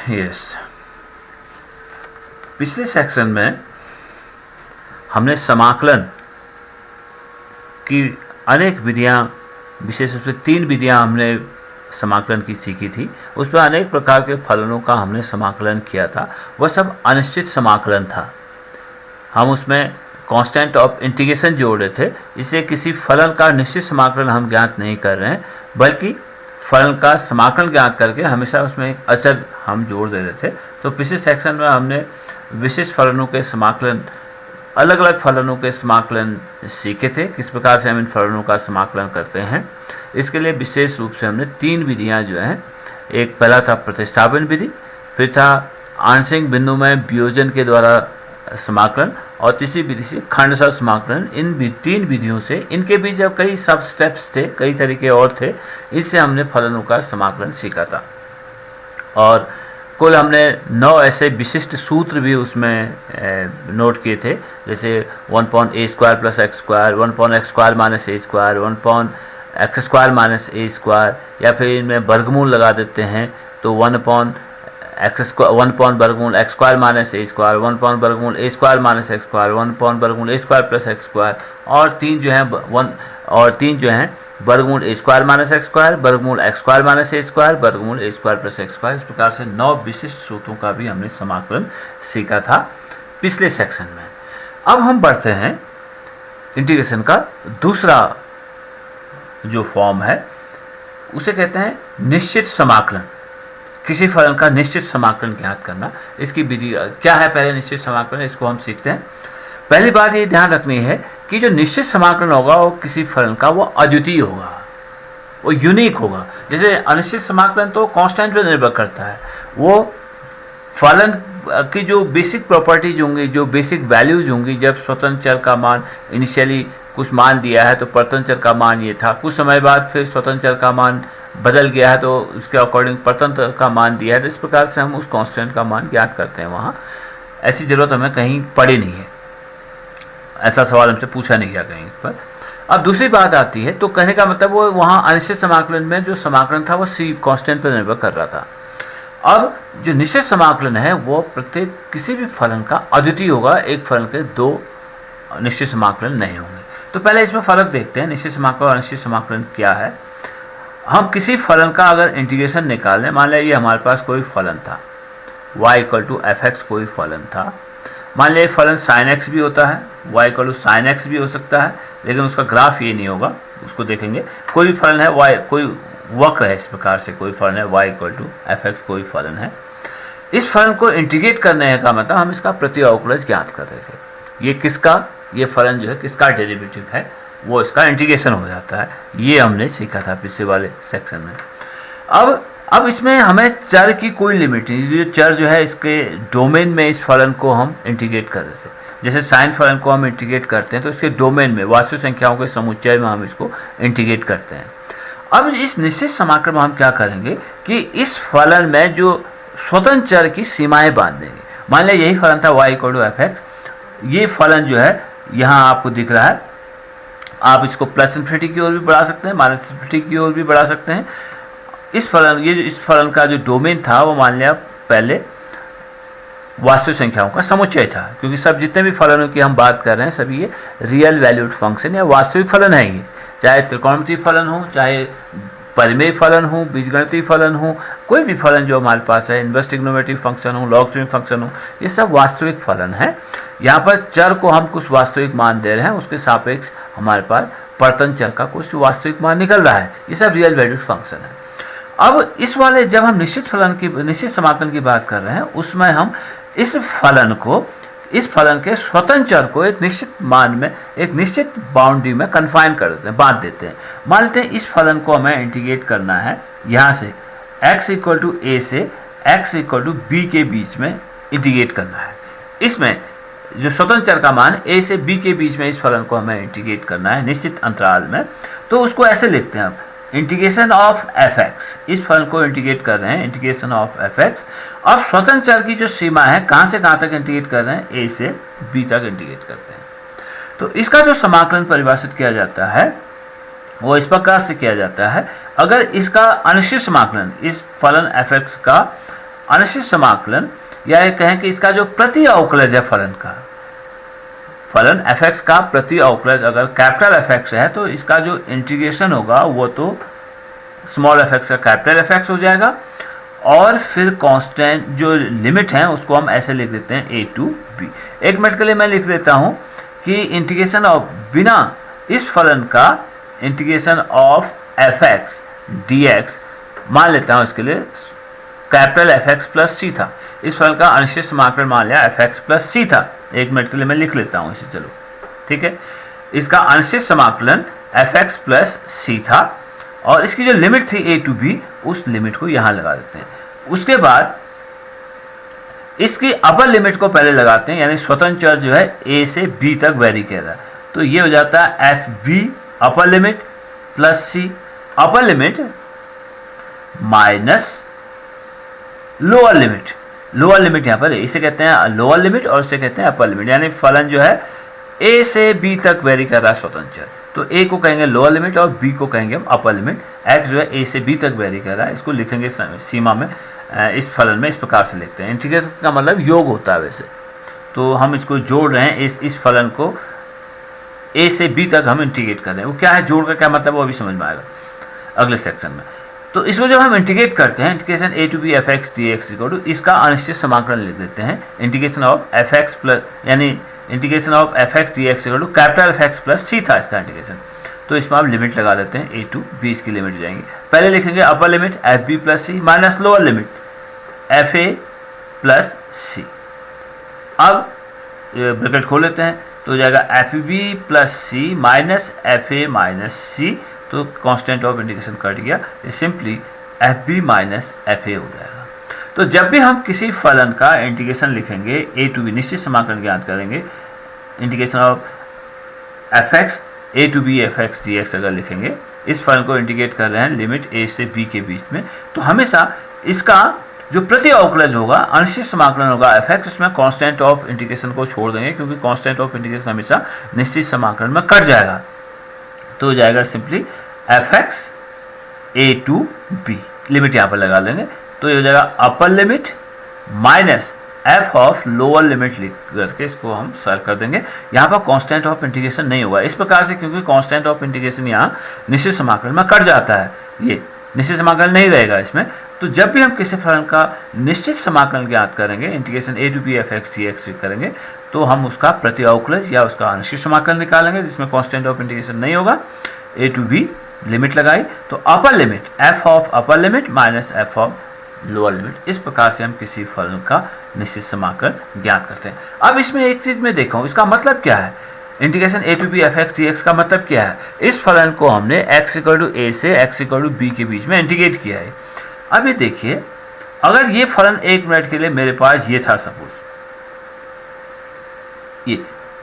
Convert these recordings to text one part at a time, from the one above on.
Yes, पिछले section में हमने समाकलन की अनेक विधियां, विशेष रूप से 3 विधियां हमने समाकलन की सीखी थी। उसमें अनेक प्रकार के फलनों का हमने समाकलन किया था। वह सब अनिश्चित समाकलन था। हम उसमें कांस्टेंट ऑफ इंटीग्रेशन जोड़ रहे थे, इसलिए किसी फलन का निश्चित समाकलन हम ज्ञात नहीं कर रहे हैं, बल्कि फलन का समाकलन ज्ञात करके हमेशा उसमें एक अचर हम जोड़ दे रहे थे। तो पिछले सेक्शन में हमने विशिष्ट फलनों के समाकलन, अलग अलग फलनों के समाकलन सीखे थे, किस प्रकार से हम इन फलनों का समाकलन करते हैं। इसके लिए विशेष रूप से हमने 3 विधियां जो हैं, एक पहला था प्रतिस्थापन विधि, फिर था आंशिक बिंदु में वियोजन के द्वारा समाकलन, और तीसरी विधि से खंडशः समाकलन। इन 3 विधियों से, इनके बीच जब कई सब स्टेप्स थे, कई तरीके और थे, इससे हमने फलनों का समाकलन सीखा था। और कुल हमने 9 ऐसे विशिष्ट सूत्र भी उसमें नोट किए थे, जैसे 1/a² + x², 1/x² - a², 1/x² - a², या फिर इनमें वर्गमूल लगा देते हैं तो 1/(x², 1/वर्गमूल x² - a², 1/वर्गमूल a² - x², 1/वर्गमूल a² + x², और 3 जो हैं वर्गमूल a² - x², वर्गमूल x² - a², वर्गमूल a² + x²। इस प्रकार से 9 विशिष्ट सूत्रों का भी हमने समाकलन सीखा था पिछले सेक्शन में। अब हम बढ़ते हैं इंटीग्रेशन का दूसरा जो फॉर्म है, उसे कहते हैं निश्चित समाकलन। किसी फलन का निश्चित समाकलन ज्ञात करना, इसकी विधि क्या है? पहले निश्चित समाकलन, इसको हम सीखते हैं। पहली बात ये ध्यान रखनी है कि जो निश्चित समाकलन होगा वो किसी फलन का वो अद्वितीय होगा, वो यूनिक होगा। जैसे अनिश्चित समाकलन तो कांस्टेंट पर निर्भर करता है, वो फलन की जो बेसिक प्रॉपर्टीज होंगी, जो बेसिक वैल्यूज होंगी, जब स्वतंत्र चर का मान इनिशियली कुछ मान दिया है तो परतंत्र चर का मान ये था, कुछ समय बाद फिर स्वतंत्र चर का मान बदल गया है तो उसके अकॉर्डिंग परतंत्र का मान दिया है, तो इस प्रकार से हम उस कांस्टेंट का मान ज्ञात करते हैं। वहाँ ऐसी ज़रूरत हमें कहीं पड़ी नहीं है, ऐसा सवाल हमसे पूछा नहीं गया कहीं पर। अब दूसरी बात आती है, तो कहने का मतलब वो वहाँ अनिश्चित समाकलन में जो समाकलन था वो सी कांस्टेंट पर निर्भर कर रहा था। अब जो निश्चित समाकलन है वो प्रत्येक किसी भी फलन का अद्वितीय होगा, एक फलन के 2 निश्चित समाकलन नहीं होंगे। तो पहले इसमें फ़र्क देखते हैं, निश्चित समाकलन और अनिश्चित समाकलन क्या है। हम किसी फलन का अगर इंटीग्रेशन निकालें, मान लिया ये हमारे पास कोई फलन था, y = f(x) कोई फलन था। मान लिया फलन sin x भी होता है, y = sin x भी हो सकता है, लेकिन उसका ग्राफ ये नहीं होगा, उसको देखेंगे। कोई भी फलन है, y कोई वक्र है, इस प्रकार से कोई फलन है, y = f(x) कोई फलन है। इस फलन को इंटीग्रेट करने का मतलब हम इसका प्रति-अवकलज ज्ञात कर रहे थे। ये किसका, ये फलन जो है किसका डेरिवेटिव है, वो इसका इंटीग्रेशन हो जाता है। ये हमने सीखा था पिछले वाले सेक्शन में। अब इसमें हमें चर की कोई लिमिट नहीं, जो चर जो है इसके डोमेन में इस फलन को हम इंटीग्रेट कर रहे थे। जैसे साइन फलन को हम इंटीग्रेट करते हैं तो इसके डोमेन में, वास्तविक संख्याओं के समुच्चय में हम इसको इंटीग्रेट करते हैं। अब इस निश्चित समाकलन में हम क्या करेंगे कि इस फलन में जो स्वतंत्र चर की सीमाएं बांध देंगे। मान लिया यही फलन था y = f(x), ये फलन जो है यहाँ आपको दिख रहा है, आप इसको +∞ की ओर भी बढ़ा सकते हैं, -∞ की ओर भी बढ़ा सकते हैं। इस फलन का जो डोमेन था वो मान लिया पहले वास्तविक संख्याओं का समुच्चय था, क्योंकि सब जितने भी फलनों की हम बात कर रहे हैं सभी ये रियल वैल्यूड फंक्शन या वास्तविक फलन है। ये चाहे त्रिकोणमितीय फलन हो, चाहे परिमेय फलन हो, बीजगणितीय फलन हो, कोई भी फलन जो हमारे पास है, इनवर्स ट्रिग्नोमेट्रिक फंक्शन हो, लॉगरिथमिक फंक्शन हो, ये सब वास्तविक फलन है। यहाँ पर चर को हम कुछ वास्तविक मान दे रहे हैं, उसके सापेक्ष हमारे पास परतंत्र चर का कुछ वास्तविक मान निकल रहा है, ये सब रियल वैल्यूड फंक्शन है। अब इस वाले जब हम निश्चित समाकलन की बात कर रहे हैं, उसमें हम इस फलन के स्वतंत्र चर को एक निश्चित मान में, एक निश्चित बाउंड्री में कन्फाइन कर देते हैं, बांध देते हैं। मान लेते हैं इस फलन को हमें इंटीग्रेट करना है, यहाँ से x = a से x = b के बीच में इंटीग्रेट करना है। इसमें जो स्वतंत्र चर का मान a से b के बीच में इस फलन को हमें इंटीग्रेट करना है निश्चित अंतराल में। तो उसको ऐसे लिखते हैं, इंटीग्रेशन ऑफ f(x), इस फलन को इंटीग्रेट कर रहे हैं, इंटीग्रेशन ऑफ f(x). अब स्वतंत्र चर की जो सीमा है, कहाँ से कहाँ तक इंटीग्रेट कर रहे हैं, a से b तक इंटीग्रेट करते हैं। तो इसका जो समाकलन परिभाषित किया जाता है वो इस प्रकार से किया जाता है, अगर इसका अनिश्चित समाकलन, इस फलन f(x) का अनिश्चित समाकलन, या ये कहें कि इसका जो प्रति अवकलज है फलन का, फलन f(x) का प्रति अवकलज अगर कैपिटल f(x) है तो इसका जो इंटीग्रेशन होगा वो तो स्मॉल f(x) का कैपिटल f(x) हो जाएगा, और फिर कांस्टेंट जो लिमिट है उसको हम ऐसे लिख देते हैं a to b। एक मिनट के लिए मैं लिख देता हूं कि इंटीग्रेशन ऑफ, बिना इस फलन का इंटीग्रेशन ऑफ f(x) dx, मान लेता हूं इसके लिए कैपिटल f(x) प्लस c था, इस फलन का अनिश्चित समाकलन मान लिया f(x) प्लस c था। एक मिनट के लिए मैं लिख लेता हूं इसे, चलो ठीक है। इसका अनिश्चित समाकलन f(x) प्लस c था, और इसकी जो लिमिट थी a to b, उस लिमिट को यहां लगा देते हैं। उसके बाद इसकी अपर लिमिट को पहले लगाते हैं, यानी स्वतंत्र चर जो है a से b तक वेरी कर रहा है, तो ये हो जाता है fb upper limit plus c अपर limit minus lower limit. Lower limit यहाँ पर इसे कहते हैं लोअर लिमिट और इसे कहते हैं अपर लिमिट, यानी फलन जो है a से b तक वेरी कर रहा है स्वतंत्र चर, तो a को कहेंगे लोअर लिमिट और b को कहेंगे हम अपर लिमिट। x जो है a से b तक वेरी कर रहा है, इसको लिखेंगे सीमा में, इस फलन में इस प्रकार से लिखते हैं। इंटीग्रेशन का मतलब योग होता है वैसे, तो हम इसको जोड़ रहे हैं, इस फलन को a से b तक हम इंटीग्रेट कर रहे हैं। वो क्या है, जोड़ का क्या मतलब वो अभी समझ में आएगा अगले सेक्शन में। तो इसको जब हम इंटीग्रेट करते हैं, integration a to b f(x) dx equal to इसका अनिश्चित समाकलन लिख देते हैं, इंटीग्रेशन ऑफ f(x) प्लस, यानी integration of f(x) dx equal to capital f(x) plus c था इसका इंटीग्रेशन। तो इसमें आप लिमिट लगा देते हैं a to b, इसकी लिमिट हो जाएंगी। पहले लिखेंगे upper limit fb plus c minus lower limit fa plus c। अब ब्रैकेट खोल लेते हैं, तो हो जाएगा fb plus c minus fa minus c, तो कांस्टेंट ऑफ इंटीग्रेशन कट गया, ये सिंपली fb माइनस fa हो जाएगा। तो जब भी हम किसी फलन का इंटीग्रेशन लिखेंगे a to b, निश्चित समाकलन ज्ञात करेंगे, integration of f(x) a to b f(x) dx अगर लिखेंगे, इस फलन को इंटीग्रेट कर रहे हैं लिमिट a से b के बीच में, तो हमेशा इसका जो प्रति अवकलज होगा अनिश्चित समाकलन होगा f(x), उसमें कांस्टेंट ऑफ इंटीग्रेशन को छोड़ देंगे, क्योंकि कांस्टेंट ऑफ इंटीग्रेशन हमेशा निश्चित समाकलन में कट जाएगा, तो हो जाएगा simply f(x) a to b, limit यहाँ पर लगा लेंगे, तो ये हो जाएगा अपर limit minus f of lower limit लिख करके इसको हम सॉल्व कर देंगे। यहाँ पर कांस्टेंट ऑफ इंटीग्रेशन नहीं होगा इस प्रकार से, क्योंकि कांस्टेंट ऑफ इंटीग्रेशन यहाँ निश्चित समाकलन में कट जाता है, ये निश्चित समाकलन नहीं रहेगा इसमें। तो जब भी हम किसी फलन का निश्चित समाकलन ज्ञात करेंगे, integration a to b f(x) dx करेंगे, तो हम उसका प्रति अवकलज या उसका अनिश्चित समाकलन निकालेंगे, जिसमें कांस्टेंट ऑफ इंटीग्रेशन नहीं होगा। a to b लिमिट लगाई, तो upper limit f of upper limit minus f of lower limit, इस प्रकार से हम किसी फलन का निश्चित समाकलन ज्ञात करते हैं। अब इसमें एक चीज मैं देखा हूं, इसका मतलब क्या है, integration a to b f(x) dx का मतलब क्या है। इस फलन को हमने x इक्वल टू a से x इक्वल टू b के बीच में इंटीग्रेट किया है। अब ये देखिए, अगर ये फलन एक मिनट के लिए मेरे पास ये था, सपोज ये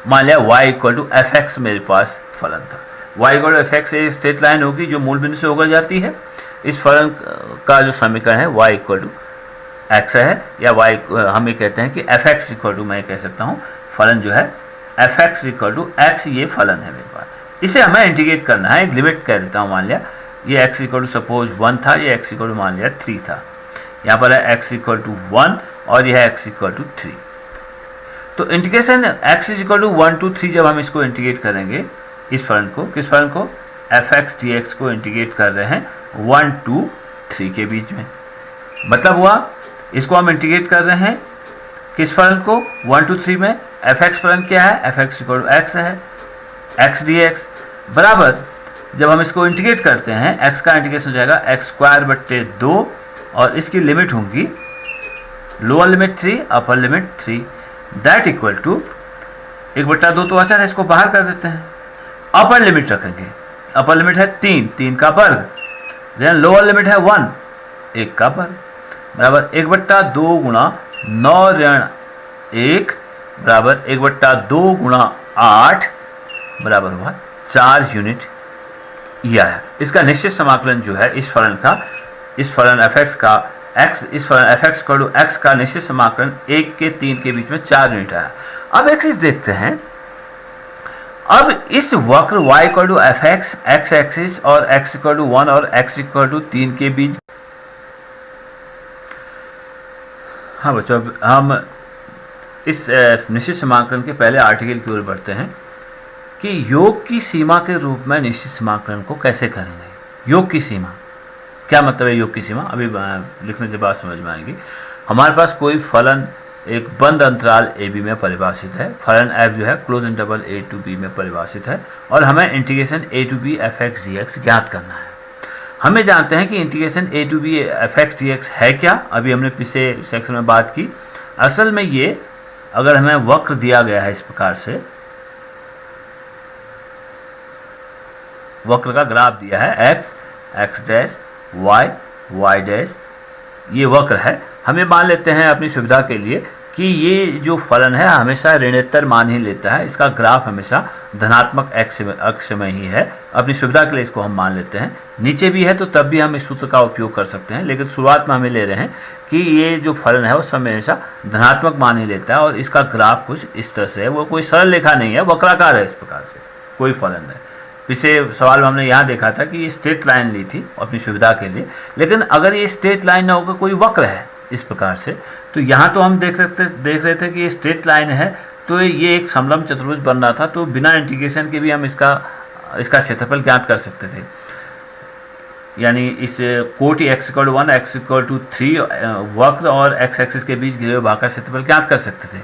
मान लिया y इक्वल टू f(x) मेरे पास फलन था, y इक्वल टू f(x) एक स्ट्रेट लाइन होगी जो मूल बिंदु से होकर जाती है। इस फलन का जो समीकरण है y इक्वल टू x है, या y हम ये कहते हैं कि f(x) इक्वल टू, मैं कह सकता हूँ फलन जो है f(x) इक्वल टू x, ये फलन है मेरे पास, इसे हमें इंटीग्रेट करना है। एक लिमिट कह देता हूँ, मान लिया ये x इक्वल टू सपोज 1 था, ये x इक्वल टू मान लिया 3 था, यहाँ पर है x इक्वल टू 1 और यह है x इक्वल टू 3। तो integration x equal to 1 to 3 जब हम इसको इंटीग्रेट करेंगे, इस फलन को, किस फलन को, f(x) dx को इंटीग्रेट कर रहे हैं 1 to 3 के बीच में, मतलब हुआ इसको हम इंटीग्रेट कर रहे हैं किस फलन को, 1 to 3 में। f(x) फलन क्या है, f(x) इक्वल टू x है, x dx बराबर, जब हम इसको इंटीग्रेट करते हैं x का इंटीग्रेशन हो जाएगा x²/2, और इसकी लिमिट होंगी lower limit 3 upper limit 3, that equal to 1/2 तो अचर है, इसको बाहर कर देते हैं। अपर लिमिट रखेंगे, अपर लिमिट है 3 का वर्ग, देन लोअर लिमिट है 1 का वर्ग, बराबर 1/2 गुणा 9 ऋण 1 बराबर 1/2 गुणा 8 बराबर हुआ 4 यूनिट। यह है इसका निश्चित समाकलन जो है इस फलन का, इस फलन f(x) का x, इस फलन f(x) इक्वल टू x का निश्चित समाकलन 1 के 3 के बीच में 4 यूनिट आया। अब एक चीज देखते हैं, अब इस वक्र y equal to f(x) x axis और x इक्वल टू 1 और x इक्वल टू 3 के बीच हाँ बच्चों, अब हम इस निश्चित समाकलन के पहले आर्टिकल की ओर बढ़ते हैं कि योग की सीमा के रूप में निश्चित समाकलन को कैसे करेंगे। योग की सीमा क्या मतलब है? योग की सीमा अभी लिखने से बात समझ में आएगी। हमारे पास कोई फलन एक बंद अंतराल ए बी में परिभाषित है, फलन f जो है close interval a to b में परिभाषित है, और हमें integration a to b f x g x ज्ञात करना है। हमें जानते हैं कि integration a to b f x g x है क्या, अभी हमने पिछले सेक्शन में बात की। असल में ये अगर हमें वक्र दिया गया है इस प्रकार से, वक्र का ग्राफ दिया है x x dash y y dash, ये वक्र है। हमें मान लेते हैं अपनी सुविधा के लिए कि ये जो फलन है हमेशा ऋणोत्तर मान ही लेता है, इसका ग्राफ हमेशा धनात्मक अक्ष में ही है। अपनी सुविधा के लिए इसको हम मान लेते हैं। नीचे भी है तो तब भी हम इस सूत्र का उपयोग कर सकते हैं, लेकिन शुरुआत में हमें ले रहे हैं कि ये जो फलन है वो हमेशा धनात्मक मान ही लेता है और इसका ग्राफ कुछ इस तरह से है। वो कोई सरल रेखा नहीं है, वक्राकार है, इस प्रकार से कोई फलन है। पिछले सवाल में हमने यहाँ देखा था कि ये स्ट्रेट लाइन ली थी अपनी सुविधा के लिए, लेकिन अगर ये स्ट्रेट लाइन ना होकर कोई वक्र है इस प्रकार से, तो यहाँ तो हम देख रहे थे कि ये स्ट्रेट लाइन है, तो ये एक समलंब चतुर्भुज बन रहा था, तो बिना इंटीग्रेशन के भी हम इसका क्षेत्रफल ज्ञात कर सकते थे। यानी इस कोटि x = 1 x = 3 वक्र और x एक्सिस के बीच घिरे हुए भाग का क्षेत्रफल ज्ञात कर सकते थे।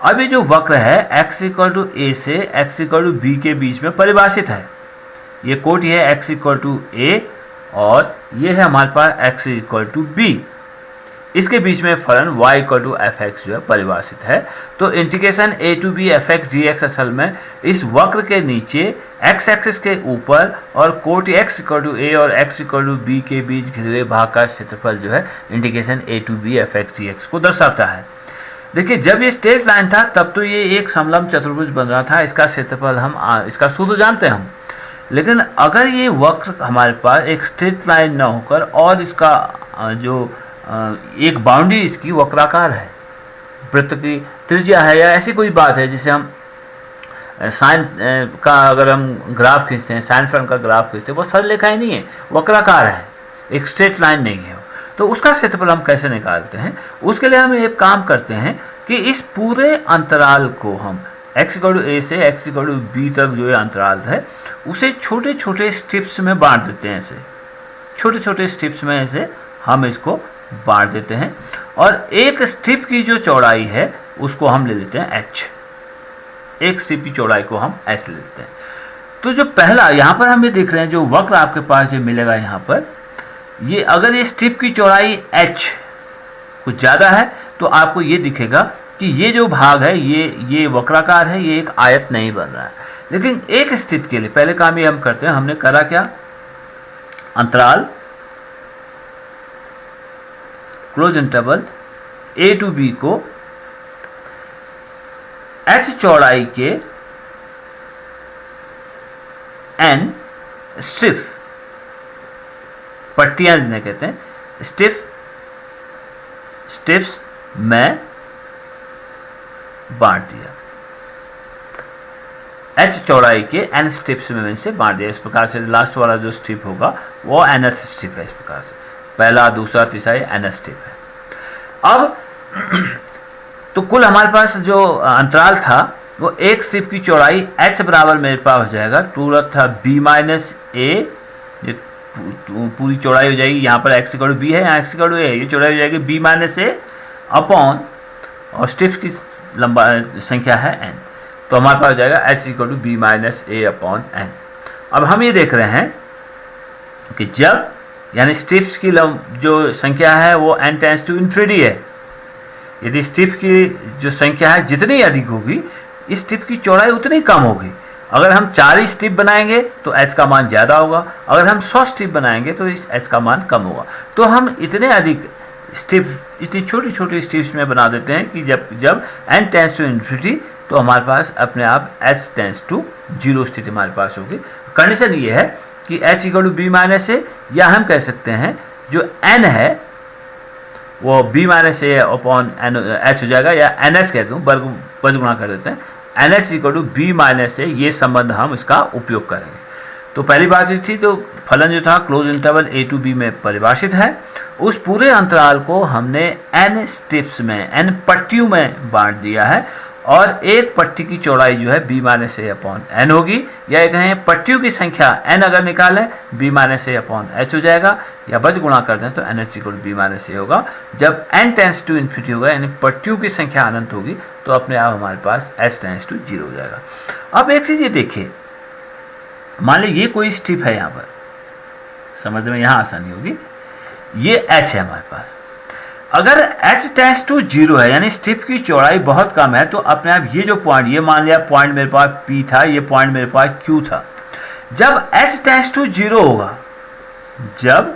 अब ये जो वक्र है x = a से x = b के बीच में परिभाषित है। ये कोटि है x = a और ये है हमारे पास x = b, इसके बीच में फलन y = f(x) जो है परिभाषित है। तो integration a to b f(x) dx असल में इस वक्र के नीचे x एक्सिस के ऊपर और कोटि x = a और x = b के बीच घिरे हुए भाग का क्षेत्रफल जो है integration a to b f(x) dx को दर्शाता है। देखिए, जब ये स्ट्रेट लाइन था तब तो ये एक समलंब चतुर्भुज बन रहा था, इसका क्षेत्रफल हम इसका सूत्र जानते हैं हम। लेकिन अगर ये वक्र हमारे पास एक स्ट्रेट लाइन न होकर और इसका जो एक बाउंड्री इसकी वक्राकार है, वृत्त की त्रिज्या है या ऐसी कोई बात है, जिसे हम साइन का अगर हम ग्राफ खींचते हैं, साइन फलन का ग्राफ खींचते हैं, वो सरल रेखाएं नहीं है, वक्राकार है, एक स्ट्रेट लाइन नहीं है। तो उसका क्षेत्रफल हम कैसे निकालते हैं? उसके लिए हम एक काम करते हैं कि इस पूरे अंतराल को हम x = a से x = b तक जो ये अंतराल है उसे छोटे छोटे स्ट्रिप्स में बांट देते हैं। ऐसे छोटे छोटे स्ट्रिप्स में ऐसे हम इसको बांट देते हैं और एक स्ट्रिप की जो चौड़ाई है उसको हम ले लेते हैं h। एक स्ट्रिप की चौड़ाई को हम h ले लेते हैं। तो जो पहला यहाँ पर हम ये देख रहे हैं, जो वक्र आपके पास जो मिलेगा यहाँ पर, ये अगर ये स्ट्रिप की चौड़ाई h कुछ ज़्यादा है तो आपको ये दिखेगा कि ये जो भाग है ये वक्राकार है, ये एक आयत नहीं बन रहा है। लेकिन एक स्थिति के लिए पहले काम ये हम करते हैं, हमने करा क्या, अंतराल close interval a to b को h चौड़ाई के n स्ट्रिप पट्टियां जिन्हें कहते हैं, स्ट्रिप्स में बांट दिया। h चौड़ाई के n स्ट्रिप्स में से बांट दिया। इस प्रकार से लास्ट वाला जो स्ट्रिप होगा वो nth स्ट्रिप है। इस प्रकार से पहला, दूसरा, तीसरा ये nth स्ट्रिप है। अब तो कुल हमारे पास जो अंतराल था वो एक स्ट्रिप की चौड़ाई h बराबर मेरे पास हो जाएगा 2 था b - a, ये पूरी चौड़ाई हो जाएगी। यहाँ पर x = b है, यहाँ x = a है, ये चौड़ाई हो जाएगी b - a अपॉन और स्ट्रिप्स की लंबा संख्या है n, तो हमारे पास हो जाएगा h = b - a upon n। अब हम ये देख रहे हैं कि जब यानी स्ट्रिप्स की जो संख्या है वो n टेंड्स टू इन्फिनिटी है। यदि स्ट्रिप की जो संख्या है जितनी अधिक होगी, इस स्ट्रिप की चौड़ाई उतनी कम होगी। अगर हम 4 स्ट्रिप बनाएंगे तो h का मान ज़्यादा होगा, अगर हम 100 स्ट्रिप बनाएंगे तो इस h का मान कम होगा। तो हम इतने अधिक स्ट्रिप इतनी छोटी छोटी स्ट्रिप्स में बना देते हैं कि जब n टेंड्स टू इन्फिनिटी तो हमारे पास अपने आप h टेंड्स टू 0 स्थिति हमारे पास होगी। कंडीशन ये है कि h = b - a, या हम कह सकते हैं जो n है वो b - a अपॉन h हो जाएगा, या ns कहते हैं, वर्ग गुणा कर देते हैं, ns = b - a, ये संबंध हम इसका उपयोग करेंगे। तो पहली बात ये थी, तो फलन जो था close interval a to b में परिभाषित है। उस पूरे अंतराल को हमने n स्टेप्स में, n पट्टियों में बांट दिया है, और एक पट्टी की चौड़ाई जो है b minus a upon n होगी, या कहें पट्टियों की संख्या n अगर निकालें b minus a upon h हो जाएगा, या बच गुणा कर दें तो nh equal b minus a होगा। जब n टेंस टू इन्फिनिटी होगा, यानी पट्टियों की संख्या अनंत होगी, तो अपने आप हमारे पास h टेंस टू 0 हो जाएगा। अब एक चीज़ ये देखिए, मान लीजिए ये कोई स्ट्रिप है, यहाँ पर समझने में यहाँ आसानी होगी, ये h है हमारे पास। अगर h टेंस टू 0 है, यानी स्ट्रिप की चौड़ाई बहुत कम है, तो अपने आप ये जो पॉइंट, ये मान लिया पॉइंट मेरे पास P था, ये पॉइंट मेरे पास Q था। जब h टेंस टू 0 होगा, जब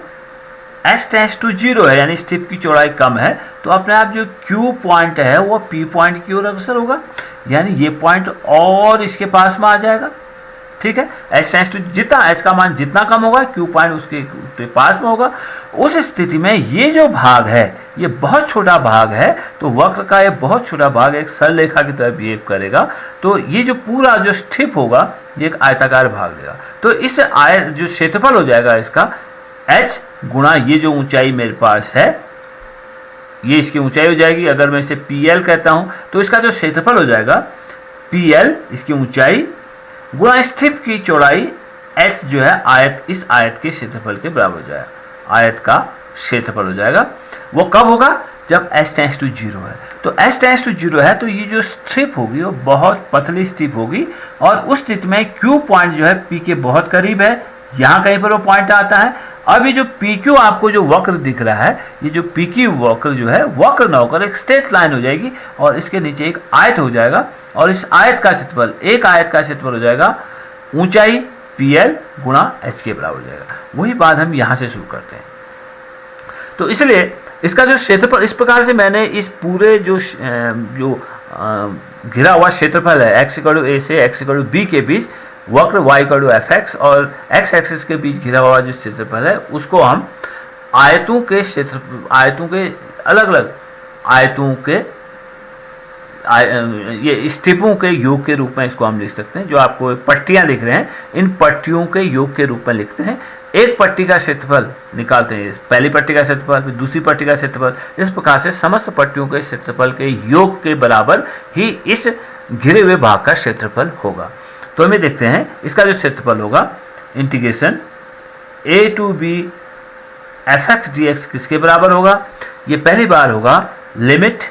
h टेंस टू 0 है, यानी स्ट्रिप की चौड़ाई कम है, तो अपने आप जो Q पॉइंट है वो P पॉइंट की ओर अग्रसर होगा, यानी ये पॉइंट और इसके पास में आ जाएगा। ठीक है, h टेंस टू जितना h का मान जितना कम होगा, Q पॉइंट उसके पास में होगा। उस स्थिति में ये जो भाग है, ये बहुत छोटा भाग है, तो वक्र का ये बहुत छोटा भाग एक सरल रेखा की तरह बिहेव करेगा, तो ये जो पूरा जो स्ट्रिप होगा, ये एक आयताकार भाग लेगा। तो इस जो क्षेत्रफल हो जाएगा इसका h गुणा ये जो ऊंचाई मेरे पास है, ये इसकी ऊंचाई हो जाएगी। अगर मैं इसे PL कहता हूं, तो इसका जो क्षेत्रफल हो जाएगा PL, इसकी ऊंचाई गुणा स्ट्रिप की चौड़ाई h जो है आयत, इस आयत के क्षेत्रफल के बराबर हो जाएगा। आयत का क्षेत्रफल हो जाएगा। वो कब होगा? जब h टेंस टू 0 है। तो h टेंस टू 0 है, तो ये जो स्ट्रिप होगी वो बहुत पतली स्ट्रिप होगी, और उस स्थिति में Q पॉइंट जो है P के बहुत करीब है, यहाँ कहीं पर वो पॉइंट आता है। अब ये जो PQ आपको जो वक्र दिख रहा है, ये जो PQ वक्र जो है, वक्र ना होकर एक स्ट्रेट लाइन हो जाएगी, और इसके नीचे एक आयत हो जाएगा, और इस आयत का क्षेत्रफल, एक आयत का क्षेत्रफल हो जाएगा ऊंचाई PL गुणा h के बराबर हो जाएगा। वही बात हम यहाँ से शुरू करते हैं। तो इसलिए इसका जो क्षेत्रफल, इस प्रकार से मैंने इस पूरे जो घिरा हुआ क्षेत्रफल है x इक्वल टू a से x इक्वल टू b के बीच, वक्र y इक्वल टू fx और x एक्सिस के बीच घिरा हुआ जो क्षेत्रफल है, उसको हम आयतों के क्षेत्र, आयतों के अलग अलग आयतों के ये स्ट्रिपों के योग के रूप में इसको हम लिख सकते हैं। जो आपको पट्टियां लिख रहे हैं, इन पट्टियों के योग के रूप में लिखते हैं। एक पट्टी का क्षेत्रफल निकालते हैं, पहली पट्टी का क्षेत्रफल, फिर दूसरी पट्टी का क्षेत्रफल, इस प्रकार से समस्त पट्टियों के क्षेत्रफल के योग के बराबर ही इस घिरे हुए भाग का क्षेत्रफल होगा। तो हमें देखते हैं इसका जो क्षेत्रफल होगा, integration a to b fx dx किसके बराबर होगा? ये पहली बार होगा लिमिट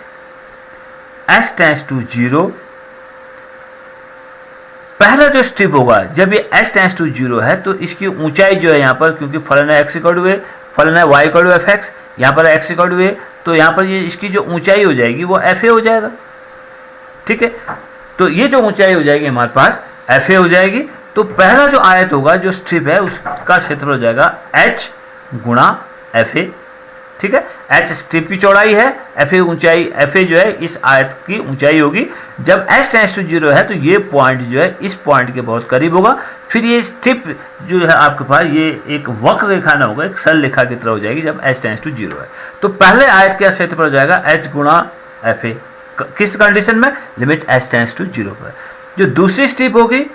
h टेंस टू 0। पहला जो स्ट्रिप होगा, जब ये h टेंस टू 0 है, तो इसकी ऊंचाई जो है यहाँ पर, क्योंकि फलन है x इक्वल टू a, फलन है y इक्वल टू fx, यहाँ पर x इक्वल टू a, तो यहाँ पर ये इसकी जो ऊंचाई हो जाएगी वो fa हो जाएगा। ठीक है, तो ये जो ऊंचाई हो जाएगी हमारे पास fa हो जाएगी। तो पहला जो आयत होगा, जो स्ट्रिप है, उसका क्षेत्रफल हो जाएगा h गुणा fa। ठीक है, h स्ट्रिप की चौड़ाई है, fa ऊंचाई, fa जो है इस आयत की ऊंचाई होगी। जब h टेंस टू 0 है, तो ये पॉइंट जो है इस पॉइंट के बहुत करीब होगा। फिर ये स्ट्रिप जो है आपके पास, ये एक वक्र रेखा ना होगा, एक सरल रेखा की तरह हो जाएगी जब h टेंस टू 0 है। तो पहले आयत का क्षेत्रफल हो जाएगा h गुणा fa। किस कंडीशन में? लिमिट h टेंस टू 0 पर। जो दूसरी स्ट्रिप होगी,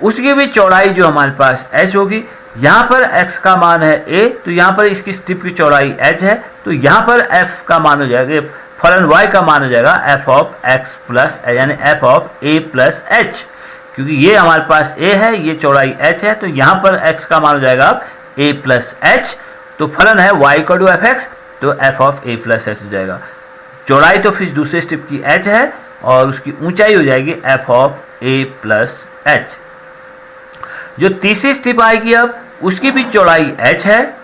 उसकी भी चौड़ाई जो हमारे पास h होगी। यहाँ पर x का मान है a, तो यहाँ पर इसकी स्ट्रिप की चौड़ाई h है, तो यहाँ पर f का मान हो जाएगा, फलन y का मान हो जाएगा f ऑफ x प्लस, यानी f of a plus h। क्योंकि ये हमारे पास a है, ये चौड़ाई h है, तो यहाँ पर x का मान हो जाएगा a प्लस h। तो फलन है y इक्वल टू fx, तो f of a plus h हो जाएगा। चौड़ाई तो फिर दूसरे स्ट्रिप की h है, और उसकी ऊंचाई हो जाएगी f of a plus h। जो तीसरी स्ट्रिप आएगी, अब उसकी भी चौड़ाई h है,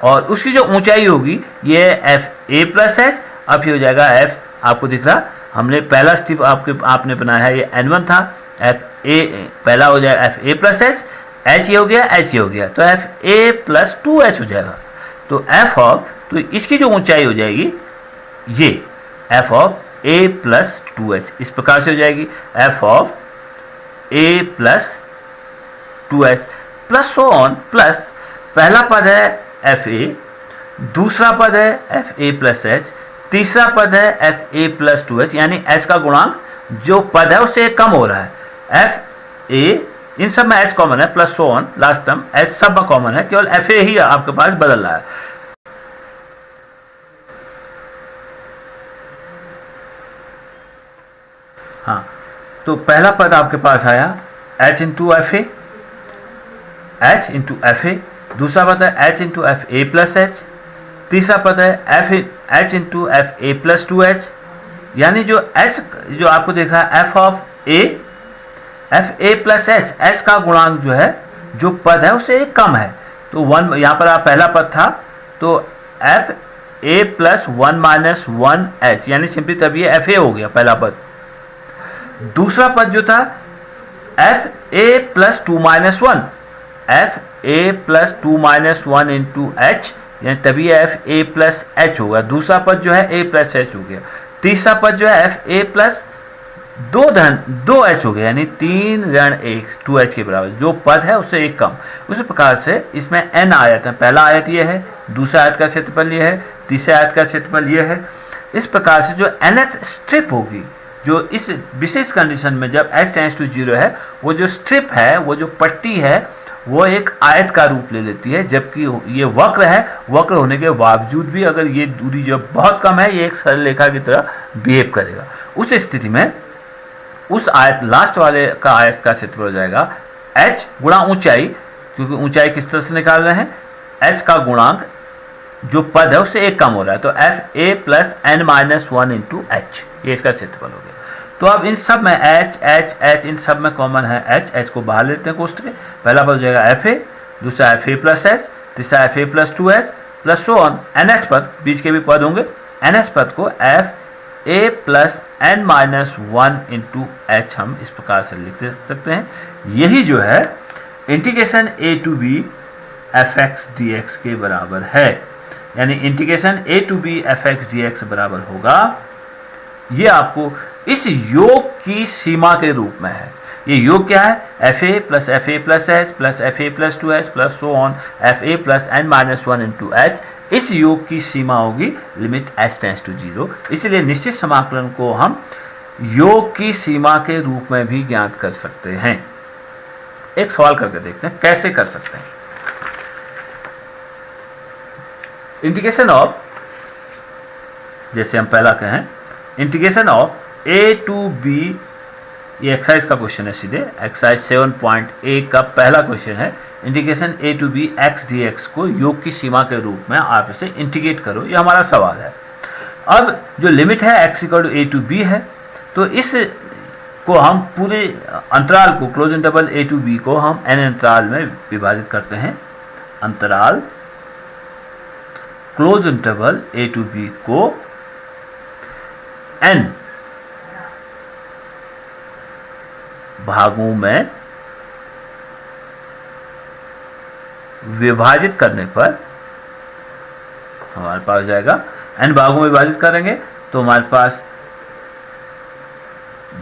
और उसकी जो ऊंचाई होगी ये f a प्लस h। अब ये हो जाएगा f, आपको दिख रहा, हमने पहला स्ट्रिप आपने बनाया है, ये n1 था, f a पहला हो जाएगा f a plus h, h ये हो गया, h ये हो गया, तो f a प्लस 2h हो जाएगा। तो f ऑफ, तो इसकी जो ऊंचाई हो जाएगी ये f of a plus 2h, इस प्रकार से हो जाएगी, f of a plus 2h plus so on, plus पहला पद है fa, दूसरा पद है fa प्लस h, तीसरा पद है fa प्लस 2h, यानी h का गुणांक जो पद है उससे कम हो रहा है, fa इन सब में एच कॉमन है, plus so on last term H सब में कॉमन है, केवल एफ ए ही आपके पास बदल रहा है। हाँ, तो पहला पद आपके पास आया h into f A, H into f a, दूसरा पद है h इंटू एफ ए प्लस एच, तीसरा पद है h इंटू एफ ए प्लस टू एच, यानी जो h जो आपको देखा है f of A plus H, H का गुणांक जो है जो पद है उससे एक कम है, तो वन यहाँ पर आप पहला पद था तो F A plus one minus one H, यानी सिंपली तब ये एफ ए हो गया पहला पद। दूसरा पद जो था F A plus to minus one, F A plus to minus one into H, यानी तभी एफ ए प्लस एच होगा। दूसरा पद जो है ए प्लस एच हो गया। तीसरा पद जो है एफ ए प्लस दो एच हो गया, यानी 3 ऋण 1 2h के बराबर, जो पद है उससे एक कम। उसी प्रकार से इसमें n आयत है, पहला आयत ये है, दूसरा आयत का क्षेत्रफल ये है, तीसरे आयत का क्षेत्रफल ये है। इस प्रकार से जो nth स्ट्रिप होगी, जो इस विशेष कंडीशन में जब h टेंड्स टू 0 है, वो जो स्ट्रिप है, वो जो पट्टी है, वो एक आयत का रूप ले लेती है, जबकि ये वक्र है। वक्र होने के बावजूद भी अगर ये दूरी जो बहुत कम है, ये एक सरल रेखा की तरह बिहेव करेगा। उस स्थिति में उस आयत लास्ट वाले का आयत का क्षेत्रफल हो जाएगा h गुणा ऊंचाई, क्योंकि ऊंचाई किस तरह से निकाल रहे हैं, h का गुणांक जो पद है उससे एक कम हो रहा है, तो F A plus N minus one into h, ये इसका क्षेत्रफल हो गया। तो अब इन सब में h इन सब में कॉमन है h को बाहर लेते हैं कोष्ठक के। पहला पद हो जाएगा एफ ए, दूसरा एफ ए प्लस एच, तीसरा f A plus two H plus so on n h पद, बीच के भी पद होंगे। एनएच पद को एफ ए plus N minus one into h हम इस प्रकार से लिख सकते हैं। यही जो है integration a to b f x d x के बराबर है, यानी integration a to b f x d x बराबर होगा, ये आपको इस योग की सीमा के रूप में है। ये योग क्या है, f A plus H plus F A plus two H plus so on f A plus N minus one into h, इस योग की सीमा होगी लिमिट h टेंड्स टू 0। इसलिए निश्चित समाकलन को हम योग की सीमा के रूप में भी ज्ञात कर सकते हैं। एक सवाल करके देखते हैं कैसे कर सकते हैं। इंटीग्रेशन ऑफ, जैसे हम पहला कहें, integration of a to b, ये एक्सरसाइज का क्वेश्चन है, सीधे एक्सरसाइज 7.1 का पहला क्वेश्चन है। Integration a to b x d x को योग की सीमा के रूप में आप इसे इंटीग्रेट करो, ये हमारा सवाल है। अब जो लिमिट है x equal to a to b है, तो इस को हम पूरे अंतराल को, close interval a to b को हम n अंतराल में विभाजित करते हैं। अंतराल close interval a to b को n भागों में विभाजित करने पर हमारे पास हो जाएगा, n भागों में विभाजित करेंगे तो हमारे पास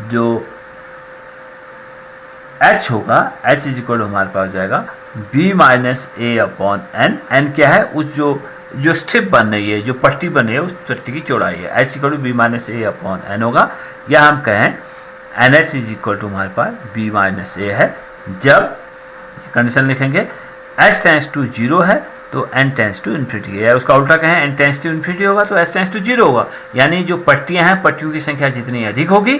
जो h होगा, h इज इक्वल टू हमारे पास हो जाएगा b minus a upon N. N क्या है, उस जो स्ट्रिप बन रही है, जो पट्टी बन रही है, उस पट्टी की चौड़ाई है। h equal to B minus a upon n होगा, या हम कहें n H is equal to हमारे पास b माइनस ए है। जब कंडीशन लिखेंगे h टेंड्स टू 0 है तो n टेंड्स टू इन्फिनिटी है, या उसका उल्टा कहें n टेंड्स टू इन्फिनिटी होगा तो h टेंड्स टू 0 होगा। यानी जो पट्टियां हैं, पट्टियों की संख्या जितनी अधिक होगी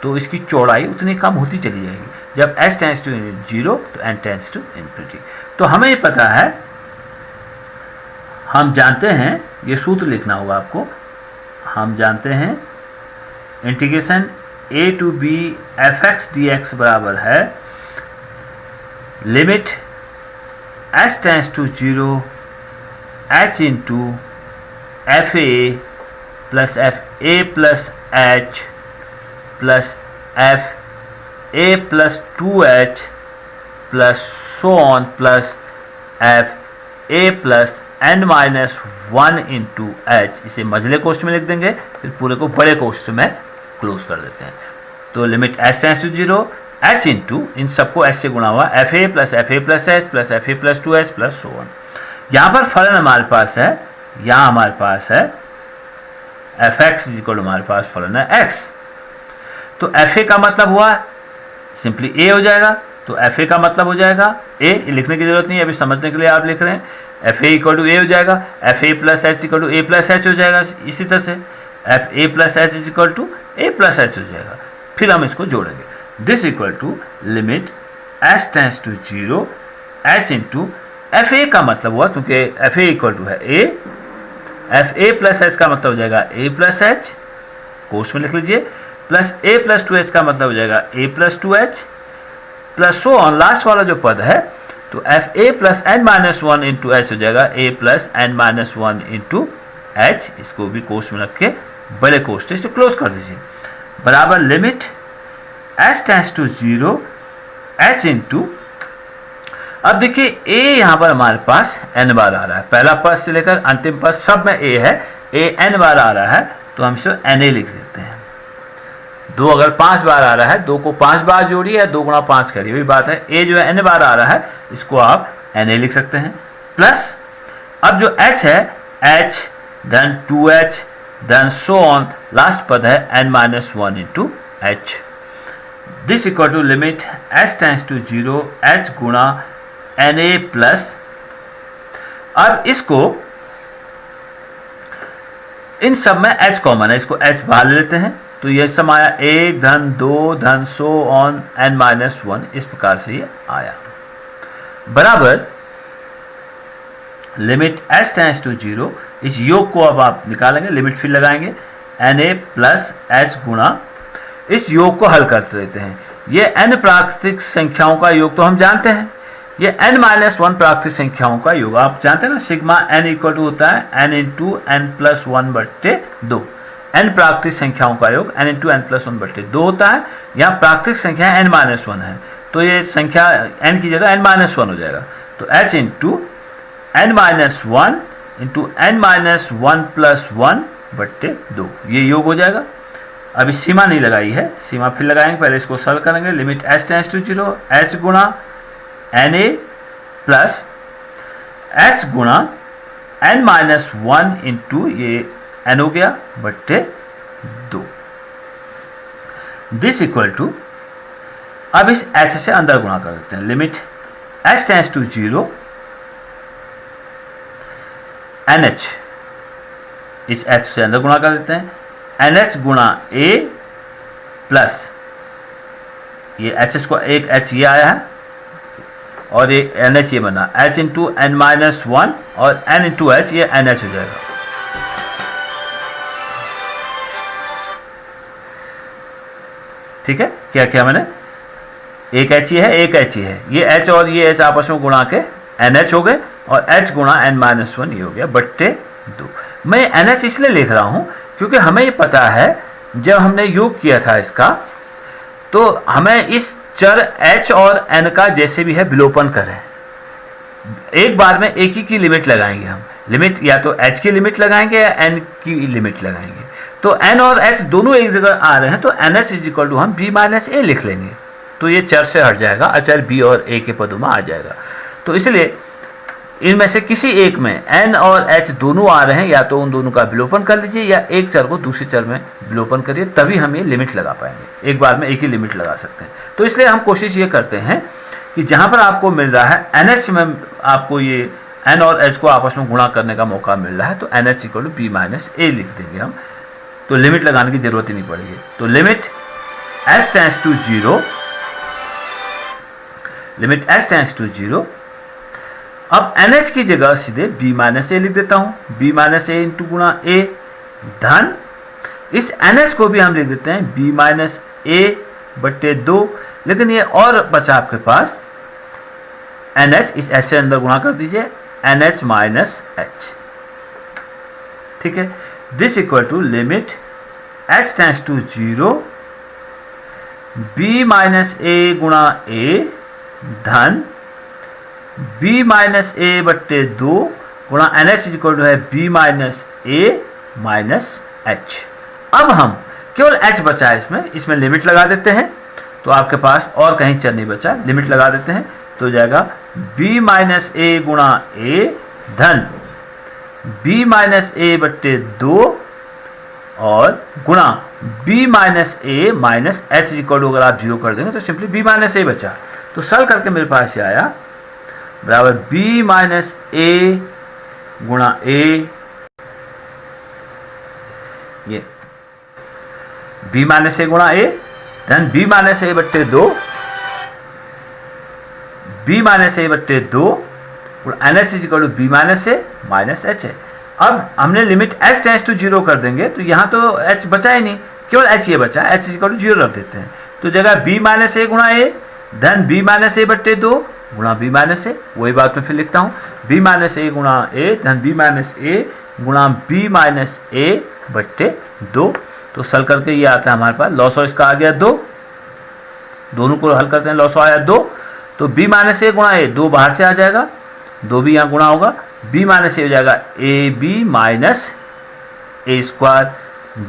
तो इसकी चौड़ाई उतनी कम होती चली जाएगी। जब h टेंड्स टू 0 तो n टेंड्स टू इन्फिनिटी। तो हमें ये पता है, हम जानते हैं, ये सूत्र लिखना होगा आपको। हम जानते हैं integration a to b f x d x बराबर है limit h tends to 0 h into f A plus F A plus H plus F A plus two H plus so on plus F A plus N minus one into h. इसे मझले कोष्ठ में लिख देंगे, फिर पूरे को बड़े कोष्ठ में क्लोज कर देते हैं। तो limit h tends to 0 h into, इन सबको h से गुणा हुआ, F A plus H plus F A plus two H plus so on. यहाँ पर फलन हमारे पास है, यहाँ हमारे पास है एफ एक्स इक्वल हमारे पास फलन है x। तो एफ ए का मतलब हुआ सिंपली a हो जाएगा, तो एफ ए का मतलब हो जाएगा ए, लिखने की जरूरत नहीं है, अभी समझने के लिए आप लिख रहे हैं। एफ ए इक्वल टू ए हो जाएगा, f A plus H equal to A plus H हो जाएगा। इसी तरह से f A plus h is equal to A plus H हो जाएगा। फिर हम इसको जोड़ेंगे, this equal to limit H tends to 0 h into f a का मतलब हुआ, क्योंकि एफ ए इक्वल टू है a, f A plus h का मतलब हो जाएगा ए प्लस एच, कोर्स में लिख लीजिए, प्लस ए प्लस 2 एच का मतलब हो जाएगा A plus 2 H, plus so on last वाला जो पद है, तो F A plus N minus 1 into H हो जाएगा A plus N minus 1 into H. इसको भी कोर्स में रख के बड़े कोर्स से क्लोज कर दीजिए, बराबर limit H tends to 0 h into, अब देखिए ए यहां पर हमारे पास n बार आ रहा है, पहला पद से लेकर अंतिम पद सब में a है, a n बार आ रहा है तो हम इसे na लिख देते हैं। 2 अगर 5 बार आ रहा है, 2 को 5 बार जोड़िए या 2 गुणा 5 करिए, वही बात है। a जो है n बार आ रहा है, इसको आप na लिख सकते हैं, प्लस अब जो h है h then 2h then so on, last पद है n minus 1 into h। This equal to limit h tends to 0 h गुणा na प्लस, अब इसको इन सब में h कॉमन है, इसको h बाहर ले लेते हैं, तो ये सम आया 1 धन 2 धन सो ऑन n माइनस 1, इस प्रकार से ये आया, बराबर लिमिट h टेंस टू 0, इस योग को अब आप निकालेंगे, लिमिट फिर लगाएंगे na प्लस h गुणा, इस योग को हल करते रहते हैं। ये n प्राकृतिक संख्याओं का योग तो हम जानते हैं, ये n माइनस 1 प्राकृतिक संख्याओं का योग आप जानते हैं ना, सिग्मा n इक्वल टू होता है n इंटू n प्लस 1 बट्टे 2। n प्राकृतिक संख्याओं का योग n इंटू n प्लस 1 बट्टे 2 होता है। यहाँ प्राकृतिक संख्या n माइनस 1 है, तो ये संख्या n की जगह n माइनस 1 हो जाएगा, तो h into n minus 1 into n minus 1 plus 1 बट्टे 2, ये योग हो जाएगा। अभी सीमा नहीं लगाई है, सीमा फिर लगाएंगे, पहले इसको सॉल्व करेंगे। Limit h tends to 0 h गुणा na प्लस h गुणा n माइनस 1 इंटू ये n हो गया बट्टे 2, दिस इक्वल टू, अब इस h से अंदर गुणा कर देते हैं, limit h tends to 0 nh, इस h से अंदर गुणा कर देते हैं, nh गुणा a प्लस ये h को एक h ये आया है और ये NH ये बना h इंटू n माइनस 1 और n इंटू h ये NH हो जाएगा। ठीक है, क्या क्या मैंने, एक h ही है एक h ही है, ये h और ये h आपस में गुणा के NH हो गए और h गुणा n माइनस 1 ये हो गया बट्टे 2। मैं NH इसलिए लिख रहा हूं क्योंकि हमें ये पता है जब हमने योग किया था इसका, तो हमें इस चर h और n का जैसे भी है विलोपन करें, एक बार में एक ही की लिमिट लगाएंगे हम, लिमिट या तो h की लिमिट लगाएंगे या n की लिमिट लगाएंगे। तो n और h दोनों एक जगह आ रहे हैं तो NH इज इक्वल टू हम b माइनस a लिख लेंगे, तो ये चर से हट जाएगा, अचर b और a के पदों में आ जाएगा। तो इसलिए इनमें से किसी एक में n और h दोनों आ रहे हैं, या तो उन दोनों का विलोपन कर लीजिए या एक चर को दूसरे चर में विलोपन करिए, तभी हम ये लिमिट लगा पाएंगे, एक बार में एक ही लिमिट लगा सकते हैं। तो इसलिए हम कोशिश ये करते हैं कि जहां पर आपको मिल रहा है NH में आपको ये n और h को आपस में गुणा करने का मौका मिल रहा है, तो NH equal to b minus a लिख देंगे हम, तो लिमिट लगाने की जरूरत ही नहीं पड़ेगी। तो limit h tends to 0, limit h tends to 0, अब NH की जगह सीधे b माइनस a लिख देता हूं, b माइनस a इंटू गुणा a धन, इस NH को भी हम लिख देते हैं b माइनस a बट्टे 2, लेकिन ये और बचा आपके पास NH, इस h से अंदर गुणा कर दीजिए NH माइनस h। ठीक है, this equal to limit h tends to 0 b minus a गुणा a धन b माइनस a बट्टे 2 गुणा NH इक्वल टू है b minus a minus h। अब हम केवल h बचा है इसमें लिमिट लगा देते हैं, तो आपके पास और कहीं चर नहीं बचा, लिमिट लगा देते हैं तो हो जाएगा b माइनस a गुणा a धन b माइनस a बट्टे 2 और गुणा b minus a minus h equal to, अगर आप जीरो कर देंगे तो सिंपली b माइनस a बचा, तो सरल करके मेरे पास ये आया बराबर बी माइनस ए गुणा ए, ये बी माइनस ए गुणा ए, धन बी माइनस ए बट्टे 2, बी माइनस ए बट्टे 2 n H is equal to B minus a minus h है। अब हमने लिमिट एच टेंस टू 0 कर देंगे तो यहाँ तो एच बचा ही नहीं, केवल एच ये बचा, एच इज इक्वल टू 0 रख देते हैं। तो जगह बी माइनस ए गुणा ए धन बी माइनस ए बट्टे 2 गुणा बी माइनस ए, वही बात मैं फिर लिखता हूँ, बी माइनस ए गुणा ए धन बी माइनस ए गुणा बी माइनस ए बट्टे 2। तो सरल करके ये आता है हमारे पास, लॉस और इसका आ गया 2, दोनों को हल करते हैं, लॉस आया 2, तो बी माइनस ए गुणा ए, 2 बाहर से आ जाएगा, 2 भी यहाँ गुणा होगा, बी माइनस ए हो जाएगा a b minus a square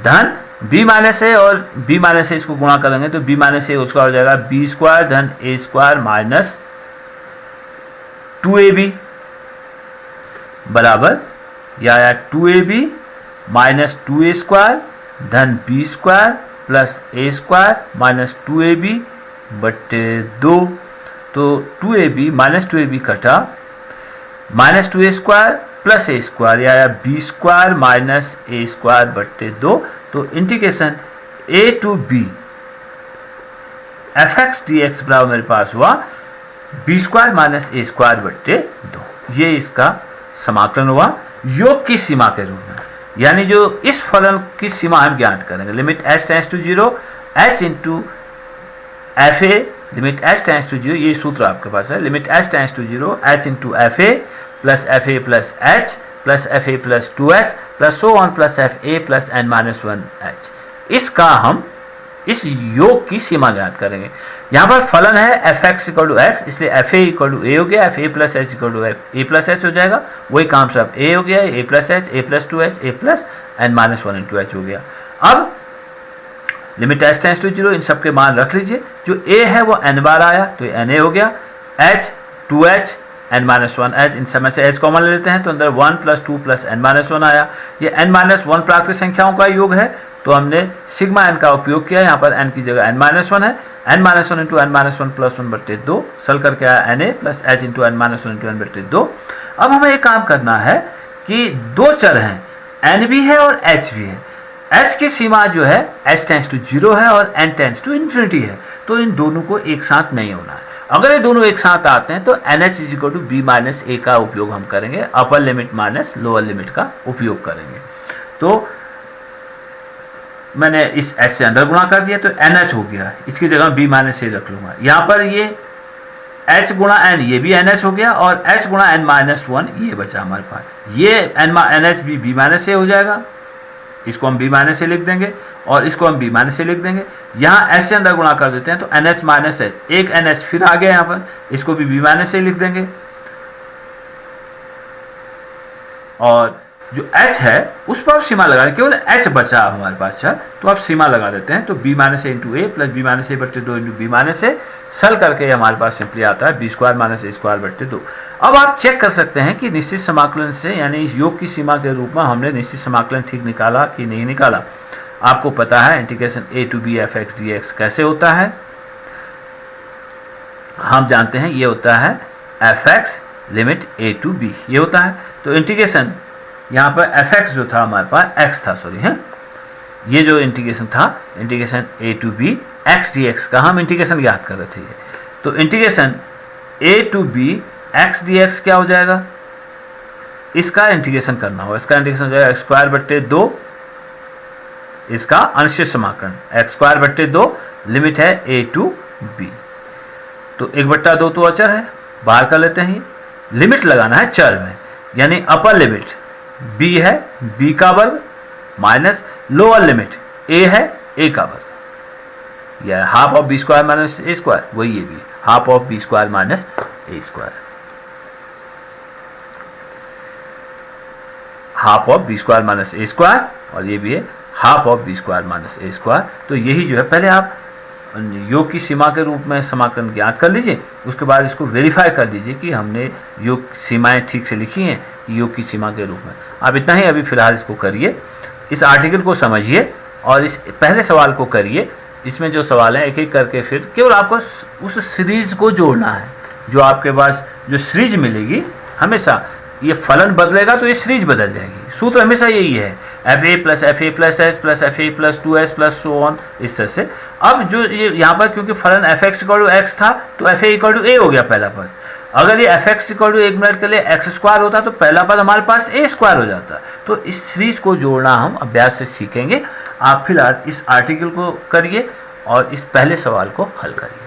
धन बी माइनस ए और बी माइनस ए इसको गुणा करेंगे तो बी माइनस ए उसका हो जाएगा बी स्क्वायर धन ए स्क्वायर माइनस 2ab बराबर यह आया 2ab माइनस 2a स्क्वायर धन b square plus a square minus 2ab बट्टे 2। तो 2ab माइनस 2ab कटा, minus 2a square plus a square, यह आया b square minus a square बट्टे 2। तो integration a to b f x d x बराबर मेरे पास हुआ b square minus a square बट्टे 2। ये इसका समाकलन हुआ योग की सीमा के रूप में, यानी जो इस फलन की सीमा हम ज्ञात करेंगे, limit H tends to 0 h into f a, limit H tends to 0, ये सूत्र आपके पास है, limit H tends to 0 h into f A plus H plus F A plus 2h plus so on plus F A plus N minus 1h। इसका हम इस योग की सीमा ज्ञात करेंगे। यहाँ पर फलन है F x equal to X, इसलिए एफ ए इक्वल टू ए हो गया, F A plus H equal to A plus H हो जाएगा, वही काम सब ए हो गया, A plus H, A plus 2h, A plus N minus 1 into H हो गया। अब लिमिट एच टेंस टू 0, इन सब के मान रख लीजिए, जो ए है वो n बार आया तो एन ए हो गया, H 2h n minus 1h, इन समय से h कॉमन ले लेते हैं तो अंदर 1 प्लस 2 प्लस n माइनस 1 आया। ये n माइनस 1 प्राकृतिक संख्याओं का योग है तो हमने सिग्मा n का उपयोग किया, यहाँ पर n की जगह n माइनस 1 है, n minus 1 into n minus 1 plus 1 बट्टे 2, सल करके आया na plus h into n minus 1 into n बट्टे 2। अब हमें एक काम करना है कि दो चर हैं, n भी है और h भी है, h की सीमा जो है h टेंस टू 0 है और n टेंस टू इन्फिनिटी है, तो इन दोनों को एक साथ नहीं होना है। अगर ये दोनों एक साथ आते हैं तो N H is equal to B minus A का उपयोग हम करेंगे, upper limit minus lower limit का उपयोग करेंगे। तो मैंने इस एच से अंदर गुणा कर दिया तो एन एच हो गया, इसकी जगह बी माइनस ए रख लूंगा। यहाँ पर ये एच गुणा एन, ये भी एन एच हो गया, और एच गुणा एन माइनस 1 ये बचा हमारे पास, ये एन एच भी बी माइनस ए हो जाएगा, इसको हम बी माइनस ए लिख देंगे और इसको हम बी माइनस ए लिख देंगे। यहाँ एच से अंदर गुणा कर देते हैं तो एन एच माइनस एच, एक एन एच फिर आ गया यहाँ पर, इसको भी बी माइनस ए लिख देंगे। और जो h है उस पर आप सीमा लगा दें, केवल h बचा हमारे पास चर, तो आप सीमा लगा देते हैं तो b minus A into A plus B minus a बट्टे 2 इंटू बी माइनस ए, सल करके हमारे पास सिंपली आता है B square minus a square बट्टे 2। अब आप चेक कर सकते हैं कि निश्चित समाकलन से, यानी इस योग की सीमा के रूप में हमने निश्चित समाकलन ठीक निकाला कि नहीं निकाला। आपको पता है integration a to b f x d x कैसे होता है, हम जानते हैं ये होता है F x limit a to b, ये होता है। तो इंटीग्रेशन यहाँ पर एफ एक्स जो था हमारे पास एक्स था, सॉरी है, ये जो इंटीग्रेशन था integration a to b x d x का हम इंटीग्रेशन याद कर रहे थे। तो integration a to b x d x क्या हो जाएगा, इसका इंटीग्रेशन करना होगा, इसका इंटीग्रेशन हो जाएगा एक्स स्क्वायर बट्टे 2, इसका अनिश्चित समाकलन एक्स स्क्वायर बट्टे 2, लिमिट है ए टू बी। तो 1/2 तो अचर है, बाहर कर लेते हैं, लिमिट लगाना है चर में, यानी अपर लिमिट b है b का वर्ग माइनस लोअर लिमिट a है a का वर्ग, यह half of b square minus a square, वही ये भी half of b square minus a square, half of b square minus a square, और ये भी है half of b square minus a square. तो यही जो है, पहले आप योग की सीमा के रूप में समाकलन ज्ञात कर लीजिए, उसके बाद इसको वेरीफाई कर लीजिए कि हमने योग सीमाएं ठीक से लिखी हैं योग की सीमा के रूप में। आप इतना ही अभी फिलहाल इसको करिए, इस आर्टिकल को समझिए और इस पहले सवाल को करिए इसमें जो सवाल है एक एक करके फिर केवल आपको उस सीरीज को जोड़ना है। जो आपके पास जो सीरीज मिलेगी, हमेशा ये फलन बदलेगा तो ये सीरीज बदल जाएगी। सूत्र हमेशा यही है, f A plus H plus F A plus 2s plus so on, इस तरह से। अब जो ये यहाँ पर क्योंकि फलन f x equal to x था तो एफ ए इक्वल टू ए हो गया पहला पद। अगर ये f x equal to 1 minute के लिए एक्स स्क्वायर होता तो पहला पद हमारे पास ए स्क्वायर हो जाता। तो इस सीरीज को जोड़ना हम अभ्यास से सीखेंगे। आप फिलहाल इस आर्टिकल को करिए और इस पहले सवाल को हल करिए।